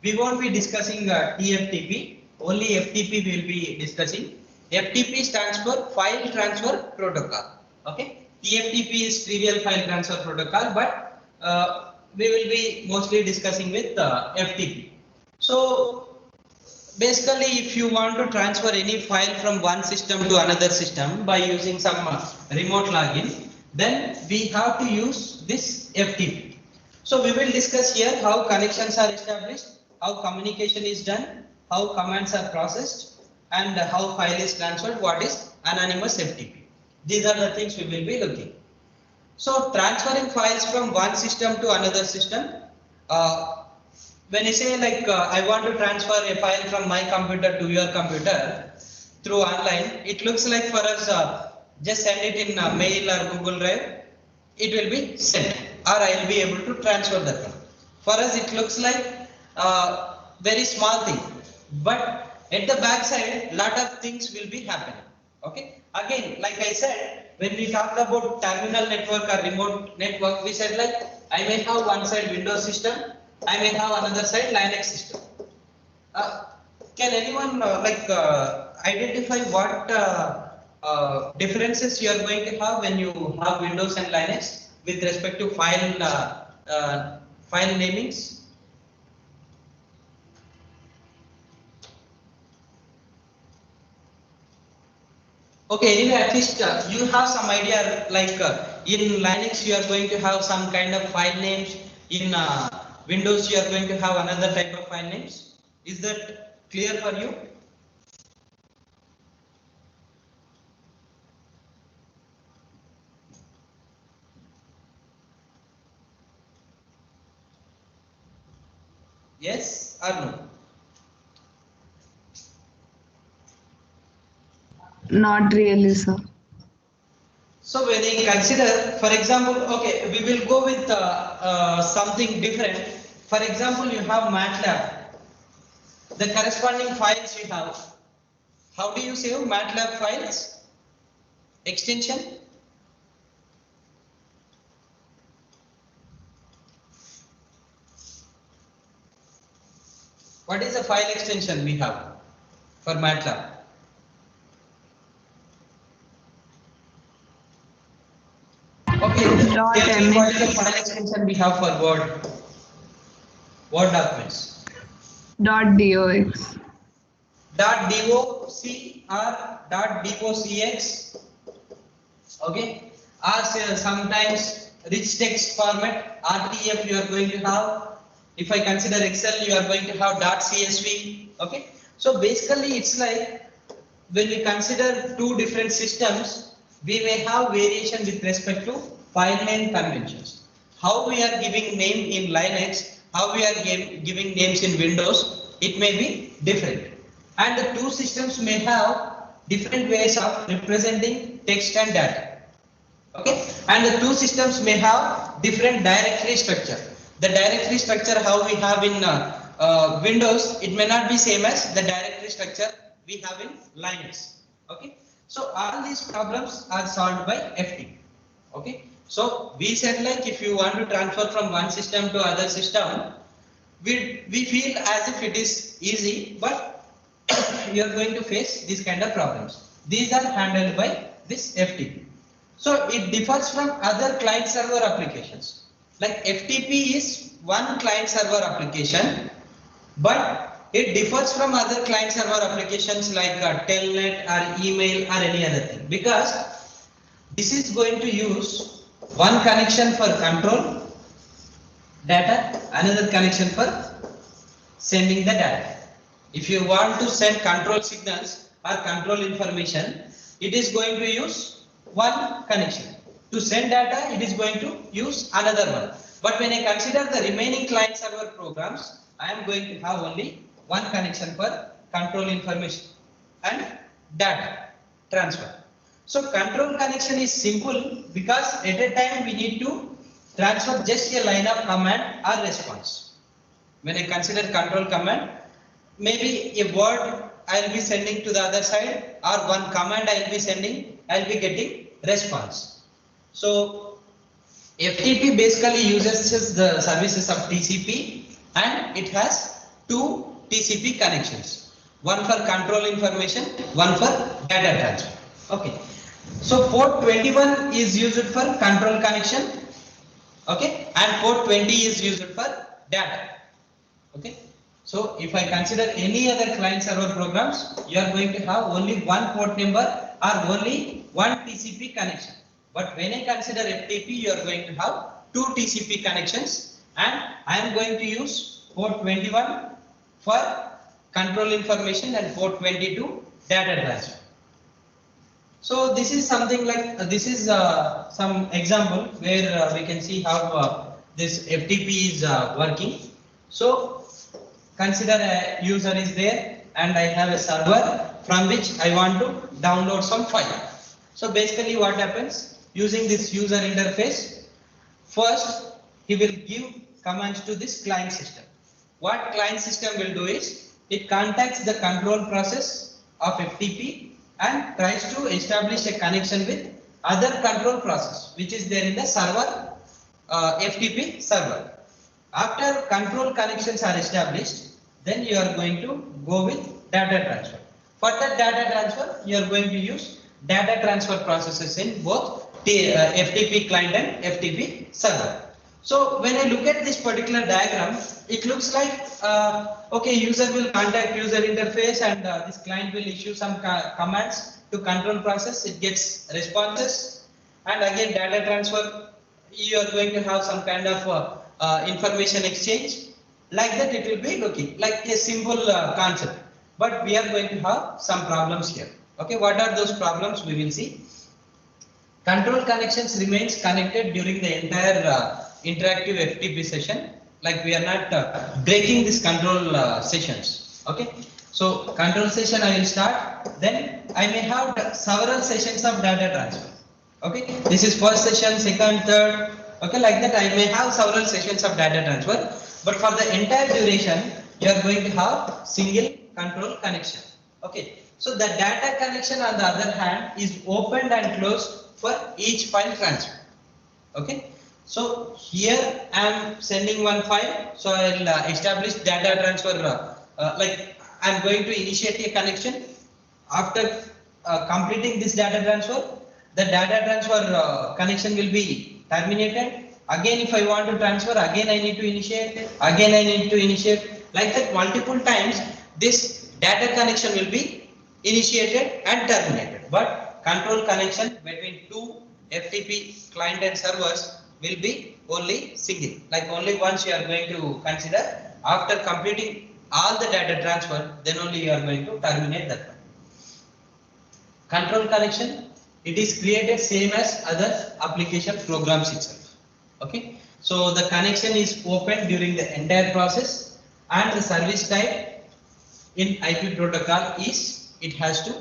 we won't be discussing TFTP, only FTP will be discussing. FTP stands for File Transfer Protocol. Okay, TFTP is Trivial File Transfer Protocol, but we will be mostly discussing with FTP. So basically, if you want to transfer any file from one system to another system by using some remote login, then we have to use this FTP. So we will discuss here how connections are established, how communication is done, how commands are processed, and how file is transferred, what is anonymous FTP. These are the things we will be looking. So transferring files from one system to another system, when I say like I want to transfer a file from my computer to your computer through online, it looks like for us just send it in mail or Google Drive, it will be sent, or I will be able to transfer that one. For us it looks like very small thing, but at the back side lot of things will be happening. Okay, again like I said, when we talked about terminal network or remote network, we said like I may have one side Windows system, I may have another side Linux system. Can anyone identify what differences you are going to have when you have Windows and Linux with respect to file namings? Okay, anyway, at least you have some idea, like in Linux you are going to have some kind of file names, in Windows you are going to have another type of file names. Is that clear for you? Yes or no? Not really, sir. So when you consider, for example, okay, we will go with something different. For example, you have MATLAB. The corresponding files you have. How do you save MATLAB files? Extension? What is the file extension we have for MATLAB? Okay, what is the file extension we have for Word documents? .dox. .doc or .docx. Okay, or sometimes rich text format RTF you are going to have. If I consider Excel, you are going to have .csv. Okay, so basically it's like when we consider two different systems, we may have variation with respect to file name conventions. How we are giving name in Linux, how we are giving names in Windows, it may be different. And the two systems may have different ways of representing text and data. Okay, and the two systems may have different directory structure. The directory structure how we have in Windows, it may not be same as the directory structure we have in Linux. Okay, so all these problems are solved by FTP. Okay, so we said like if you want to transfer from one system to other system, we feel as if it is easy, but you are going to face these kind of problems. These are handled by this FTP. So it differs from other client server applications. Like FTP is one client server application, but it differs from other client server applications like Telnet or email or any other thing, because this is going to use one connection for control data, another connection for sending the data. If you want to send control signals or control information, it is going to use one connection. To send data, it is going to use another one. But when I consider the remaining client server programs, I am going to have only one connection for control information and data transfer. So control connection is simple because at a time we need to transfer just a line of command or response. When I consider control command, maybe a word I will be sending to the other side, or one command I will be sending, I will be getting response. So FTP basically uses the services of TCP, and it has two TCP connections, one for control information, one for data transfer. Okay, so port 21 is used for control connection, okay, and port 20 is used for data. Okay, so if I consider any other client server programs, you are going to have only one port number or only one TCP connection. But when I consider FTP, you are going to have two TCP connections, and I am going to use port 21 for control information and port 22 data transfer. So this is something like this is some example where we can see how this FTP is working. So consider a user is there and I have a server from which I want to download some file. So basically what happens, using this user interface, first he will give commands to this client system. What client system will do is, it contacts the control process of FTP and tries to establish a connection with other control process which is there in the server, FTP server. After control connections are established, then you are going to go with data transfer. For that data transfer, you are going to use data transfer processes in both the FTP client and FTP server. So when I look at this particular diagram, it looks like okay, user will contact user interface and this client will issue some commands to control process. It gets responses, and again data transfer. You are going to have some kind of information exchange. Like that, it will be looking like a simple concept. But we are going to have some problems here. Okay, what are those problems? We will see. Control connections remains connected during the entire interactive FTP session. Like we are not breaking this control sessions. Okay, so control session I will start. Then I may have several sessions of data transfer. Okay, this is first session, second, third. Okay, like that I may have several sessions of data transfer. But for the entire duration, you are going to have single control connection. Okay, so the data connection on the other hand is opened and closed for each file transfer. Okay, so here I am sending one file, so I will establish data transfer. Like I am going to initiate a connection. After completing this data transfer, the data transfer connection will be terminated. Again, if I want to transfer, again I need to initiate, again I need to initiate. Like that, multiple times this data connection will be initiated and terminated. But control connection between two FTP client and servers will be only single. Like only once you are going to consider. After completing all the data transfer, then only you are going to terminate that one. Control connection, it is created same as other application programs itself. Okay, so the connection is open during the entire process, and the service type in IP protocol is, it has to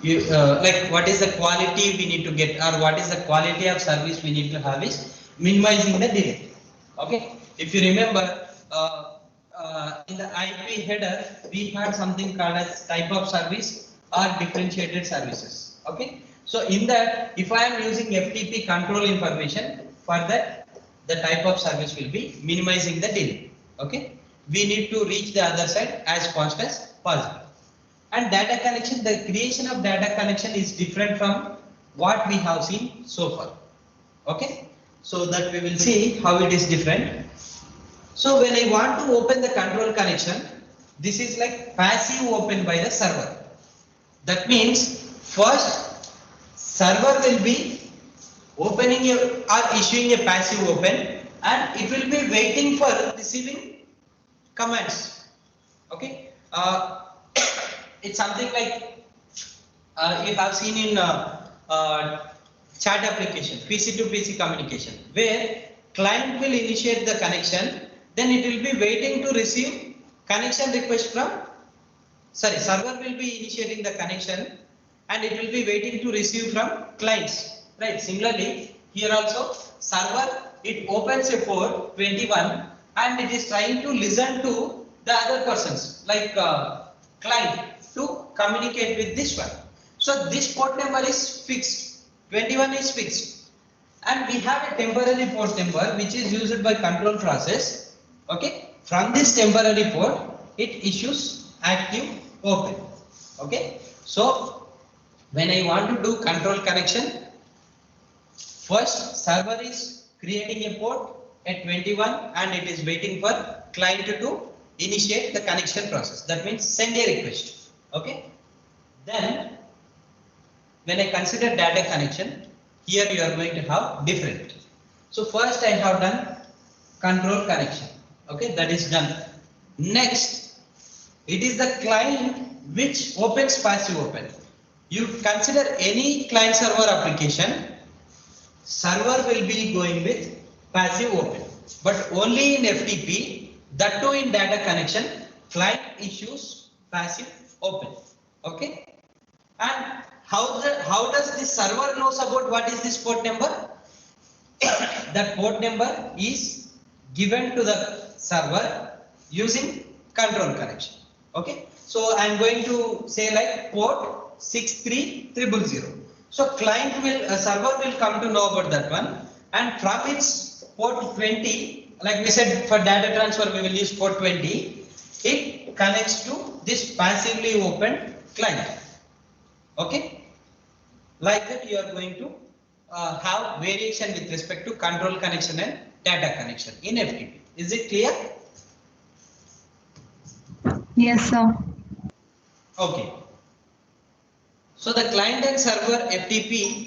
like what is the quality we need to get, or what is the quality of service we need to have is minimizing the delay. Okay, if you remember in the IP header we had something called as type of service or differentiated services. Okay, so in that, if I am using FTP control information, for that the type of service will be minimizing the delay. Okay, we need to reach the other side as fast as possible. And data connection, the creation of data connection is different from what we have seen so far. Okay, so that we will see how it is different. So when I want to open the control connection, this is like passive open by the server. That means first server will be opening or issuing a passive open, and it will be waiting for receiving commands. Okay, it's something like you have seen in chat application, PC to PC communication, where client will initiate the connection, then it will be waiting to receive connection request from, server will be initiating the connection and it will be waiting to receive from clients. Right. Similarly, here also server, it opens a port 21 and it is trying to listen to the other persons like client to communicate with this one. So this port number is fixed, 21 is fixed, and we have a temporary port number which is used by control process. Okay, From this temporary port, it issues active open. Okay. So when I want to do control connection, first server is creating a port at 21 and it is waiting for client to initiate the connection process. That means send a request. Okay. Then when I consider data connection, here you are going to have different. So first I have done control connection. Okay, that is done. Next, it is the client which opens passive open. You consider any client server application, server will be going with passive open, but only in FTP, that too in data connection, client issues passive open. Okay, and how does the server knows about what is this port number? That port number is given to the server using control connection. Okay, so I am going to say like port 63000. So client will server will come to know about that one, and from its port 20, like we said for data transfer we will use port 20, it connects to this passively opened client. Okay, like that you are going to have variation with respect to control connection and data connection in FTP. Is it clear? Yes, sir. Okay. So the client and server FTP,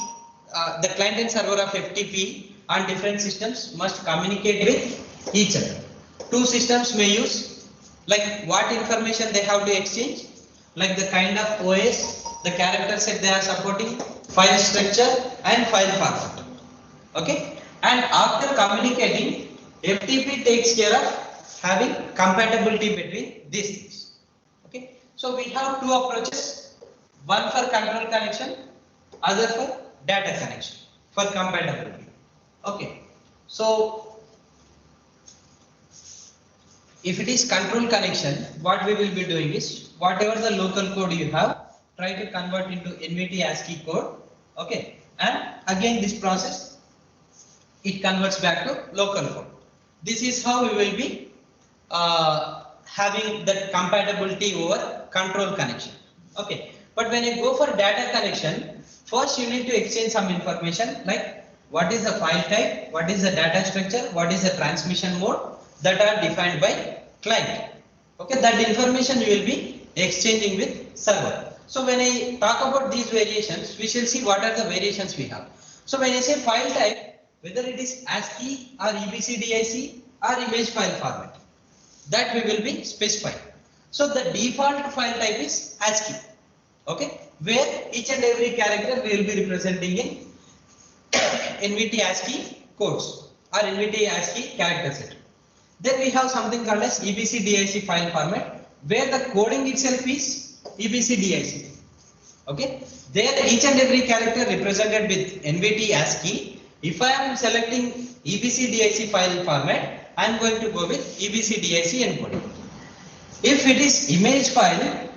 the client and server of FTP on different systems must communicate with each other. Two systems may use like what information they have to exchange, like the kind of OS, the character set they are supporting, file structure and file format. Okay, and after communicating, FTP takes care of having compatibility between these things. Okay, so we have two approaches, one for control connection, other for data connection for compatibility. Okay, so if it is control connection, what we will be doing is whatever the local code you have, try to convert into NVT ASCII code. Okay, and again this process it converts back to local code. This is how we will be having that compatibility over control connection. Okay, but when you go for data connection, first you need to exchange some information like what is the file type, what is the data structure, what is the transmission mode that are defined by client. Okay, that information you will be exchanging with server. So when I talk about these variations, we shall see what are the variations we have. So when I say file type, whether it is ASCII or EBCDIC or image file format, that we will be specifying. So the default file type is ASCII. Okay, where each and every character we will be representing in NVT ASCII codes or NVT ASCII character set. Then we have something called as EBCDIC file format, where the coding itself is EBCDIC. Okay, there each and every character represented with NVT ASCII. If I am selecting EBCDIC file format, I am going to go with EBCDIC encoding. If it is image file,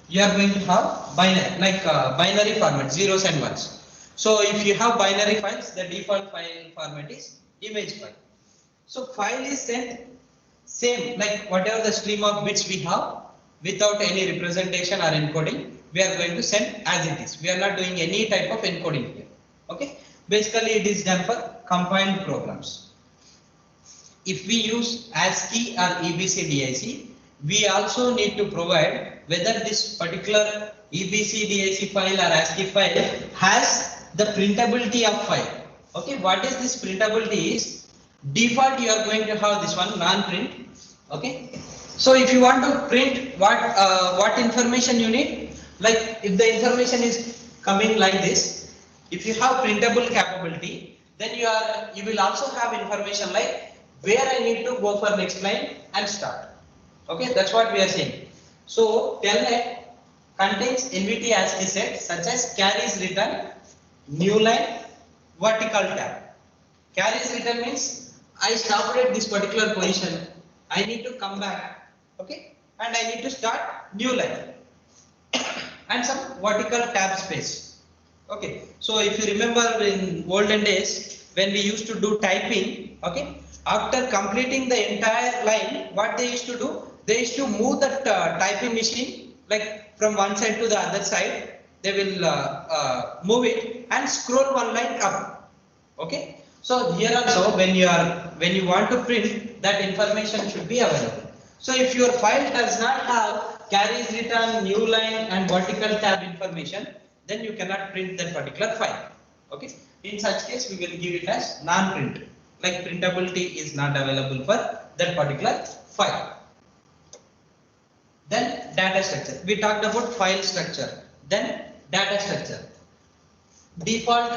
you are going to have binary, like binary format, zeros and ones. So if you have binary files, the default file format is image file. So file is sent same like whatever the stream of bits we have, without any representation or encoding, we are going to send as it is. We are not doing any type of encoding here. Okay, basically it is done for compiled programs. If we use ASCII or EBCDIC, we also need to provide whether this particular EBCDIC file or ASCII file has the printability of file. Okay, what is this printability is? Default you are going to have this one non-print. Okay, so if you want to print what information you need, like if the information is coming like this, if you have printable capability, then you will also have information like where I need to go for next line and start. Okay, that's what we are saying. So telnet contains NVT ASCII set such as carries return, new line, vertical tab. Carries return means I stopped at this particular position, I need to come back, okay, and I need to start new line and some vertical tab space. Okay, so if you remember in olden days when we used to do typing, Okay. After completing the entire line, what they used to do, they used to move that typing machine like from one side to the other side. They will move it and scroll one line up. Okay. So here also when you want to print, that information should be available. So if your file does not have carries return, new line and vertical tab information, then you cannot print that particular file. Okay. In such case, we will give it as non-print. Like printability is not available for that particular file. Then data structure. We talked about file structure. Then data structure. Default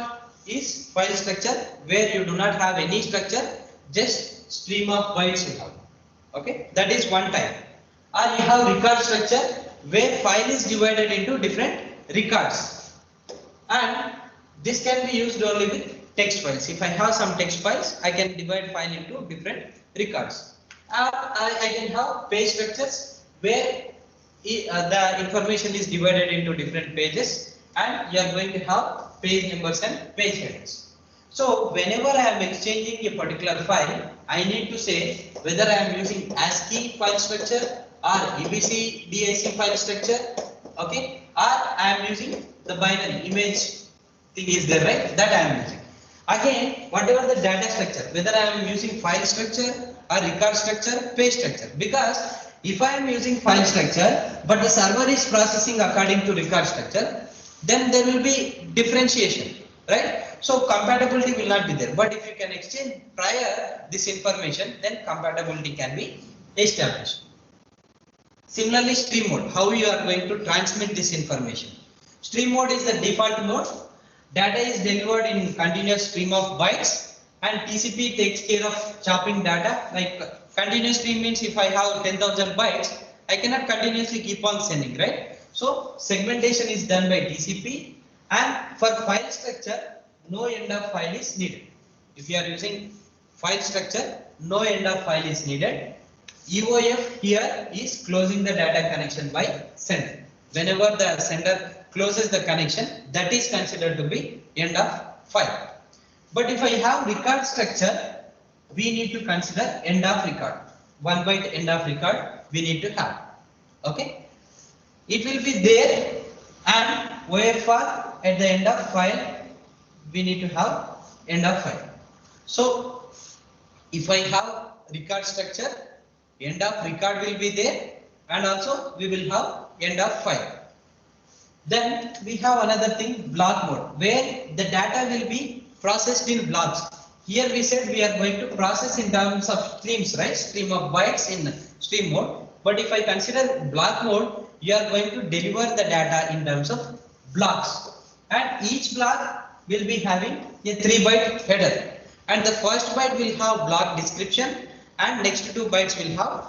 is file structure where you do not have any structure, just stream of bytes you have. Okay, that is one type. Or you have record structure where file is divided into different records, and this can be used only with text files. If I have some text files, I can divide file into different records. Or I can have page structures where the information is divided into different pages, and you are going to have page numbers and page headers. So whenever I am exchanging a particular file, I need to say whether I am using ASCII file structure or EBC DIC file structure, okay, or I am using the binary image thing is there, right? That I am using. Again, whatever the data structure, whether I am using file structure or record structure, page structure, because if I am using file structure but the server is processing according to record structure, then there will be differentiation, right? So compatibility will not be there. But if you can exchange prior this information, then compatibility can be established. Similarly, stream mode, how you are going to transmit this information. Stream mode is the default mode. Data is delivered in continuous stream of bytes, and TCP takes care of chopping data. Like continuous stream means if I have 10,000 bytes, I cannot continuously keep on sending, right? So segmentation is done by TCP, and for file structure, no end of file is needed. If you are using file structure, no end of file is needed. EOF here is closing the data connection by sender. Whenever the sender closes the connection, that is considered to be end of file. But if I have record structure, we need to consider end of record. 1 byte end of record we need to have. Okay. It will be there, and OFR at the end of file we need to have end of file. So if I have record structure, end of record will be there, and also we will have end of file. Then we have another thing, block mode, where the data will be processed in blocks. Here we said we are going to process in terms of streams, right? Stream of bytes in stream mode. But if I consider block mode, you are going to deliver the data in terms of blocks, and each block will be having a 3-byte header, and the first byte will have block description, and next 2 bytes will have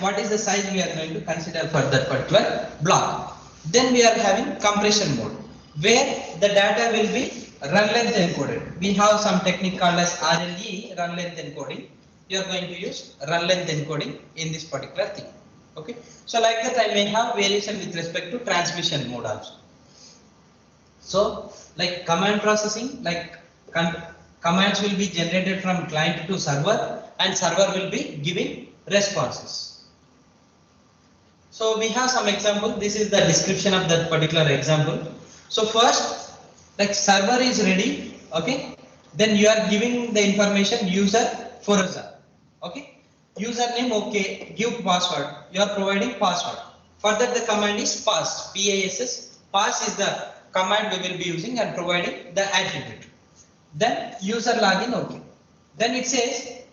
what is the size we are going to consider for that particular block. Then we are having compression mode, where the data will be run length encoded. We have some technique called as RLE, run length encoding. You are going to use run length encoding in this particular thing. Okay. So like that, I may have variation with respect to transmission mode also. So like command processing, like commands will be generated from client to server, and server will be giving responses. So we have some example. This is the description of that particular example. So first, like server is ready, okay. Then you are giving the information user Forza, okay. Username, okay. Give password. You are providing password. Further, the command is pass. PASS. Pass is the command we will be using and providing the attribute. Then user login, okay. Then it says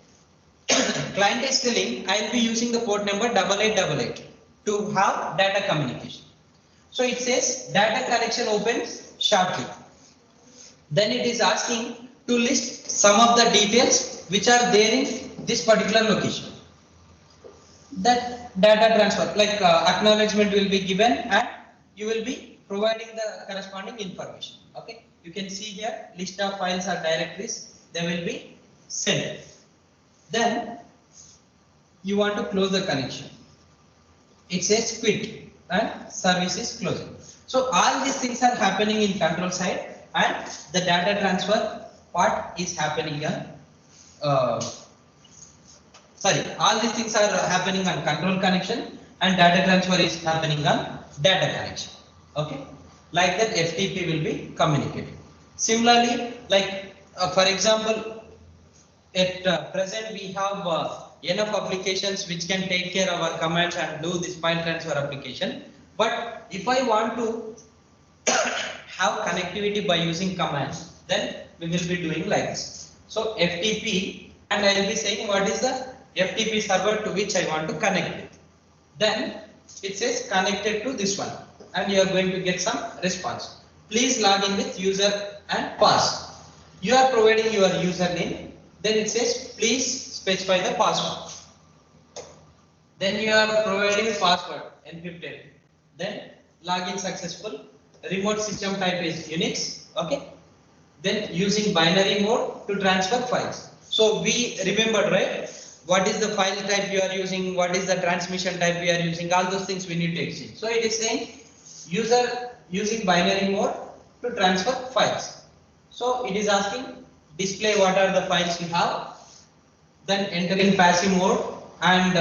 client is telling I will be using the port number 8888 to have data communication. So it says data connection opens shortly. Then it is asking to list some of the details which are there in this particular location. That data transfer, like acknowledgement will be given, and you will be providing the corresponding information. Okay, you can see here list of files or directories, they will be sent. Then you want to close the connection. It says quit and service is closing. So all these things are happening in control side, and the data transfer part is happening on sorry, all these things are happening on control connection and data transfer is happening on data connection. Okay, like that FTP will be communicated. Similarly, like for example, at present we have enough applications which can take care of our commands and do this file transfer application. But if I want to have connectivity by using commands, then we will be doing like this. So FTP, and I will be saying what is the FTP server to which I want to connect with. Then it says connected to this one, and you are going to get some response. Please log in with user and pass. You are providing your username. Then it says please specify the password. Then you are providing password encrypted. Then login successful. Remote system type is Unix. Okay. Then using binary mode to transfer files. So we remembered, right? What is the file type you are using? What is the transmission type we are using? All those things we need to exchange. So it is saying user using binary mode to transfer files. So it is asking display what are the files you have. Then entering passive mode, and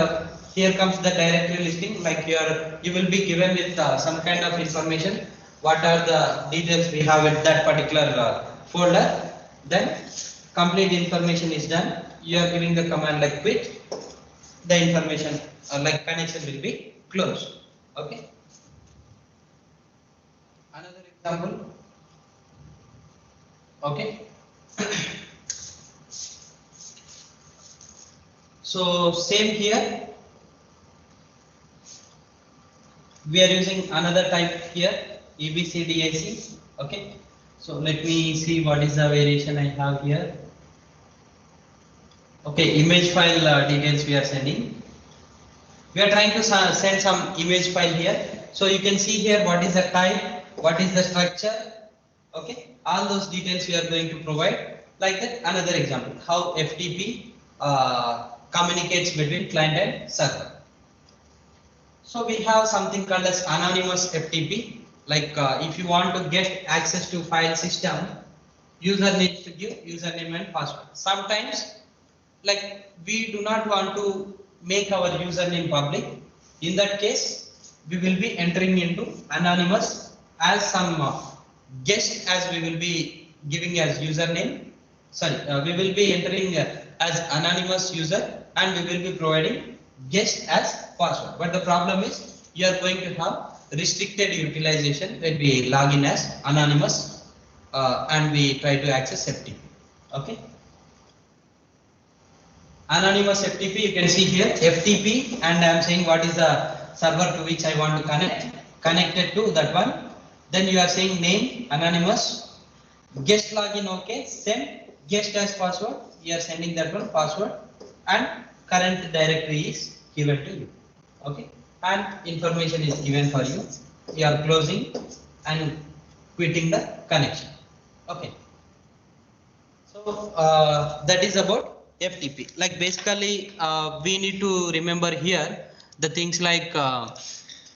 here comes the directory listing. Like you will be given with some kind of information. What are the details we have at that particular folder. Then complete information is done. You are giving the command like quit. The information like connection will be closed. Okay. Another example. Okay. So same here. We are using another type here, EBCDIC. Okay. So let me see what is the variation I have here. Okay, image file details we are sending. We are trying to send some image file here. So you can see here what is the type, what is the structure. Okay, all those details we are going to provide. Like that, another example, how FTP communicates between client and server. So we have something called as anonymous FTP. Like if you want to get access to file system, user needs to give username and password. Sometimes, like we do not want to make our username public. In that case, we will be entering into anonymous as some guest, as we will be giving as username. Sorry, we will be entering as anonymous user, and we will be providing guest as password. But the problem is you are going to have restricted utilization when we log in as anonymous and we try to access FTP. Okay. Anonymous FTP, you can see here FTP, and I am saying what is the server to which I want to connect, connected to that one. Then you are saying name anonymous, guest login, okay, send guest as password, you are sending that one password, and current directory is given to you. Okay, and information is given for you. You are closing and quitting the connection. Okay. So that is about FTP. Like basically we need to remember here the things like